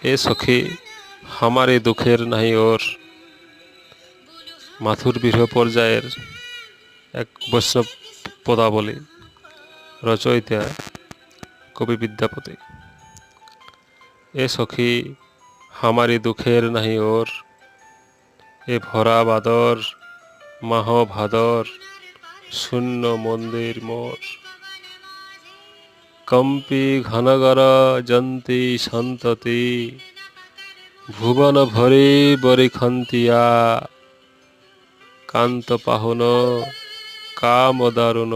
এ সখী আমারই দুঃখের নাহি ওর। মাথুর বিরহ পর্যায়ের এক বৈষ্ণব পদাবলী, রচয়িতা কবি বিদ্যাপতি। এ সখী আমারই দুঃখের নাহি ওর, এ ভরা বাদর মাহ ভাদর, শূন্য মন্দির মোর। কম্পি ঘনগর যন্তি সন্ততি, ভুবন ভরি বরিখন্তিয়া। কান্ত পাহুন কাম দারুণ,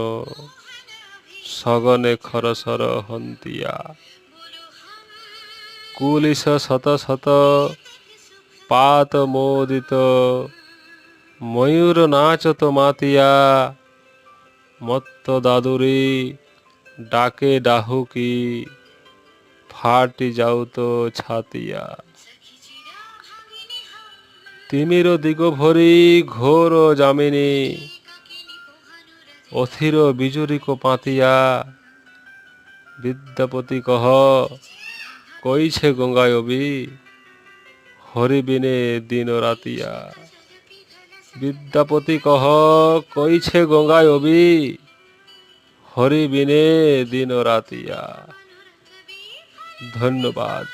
সগনে খরসর হন্তিয়া। কুলিশ শত শত পাত মোদিত, ময়ূর নাচত মাতিয়া। মত্ত দাদুরি ডাকে ডাহুকি, ফাটি যাউত ছাতিয়া। তিমির দিগ ভরি ঘোর যামিনী, অথির বিজুরিক পাতিয়া। বিদ্যাপতি কহ কইছে গঙ্গায়বী, হরি বিনে দিন রাতিয়া। বিদ্যাপতি কহ কইছে গঙ্গায়বী, হরি বিনে দিন রাতিয়া। ধন্যবাদ।